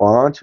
5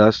10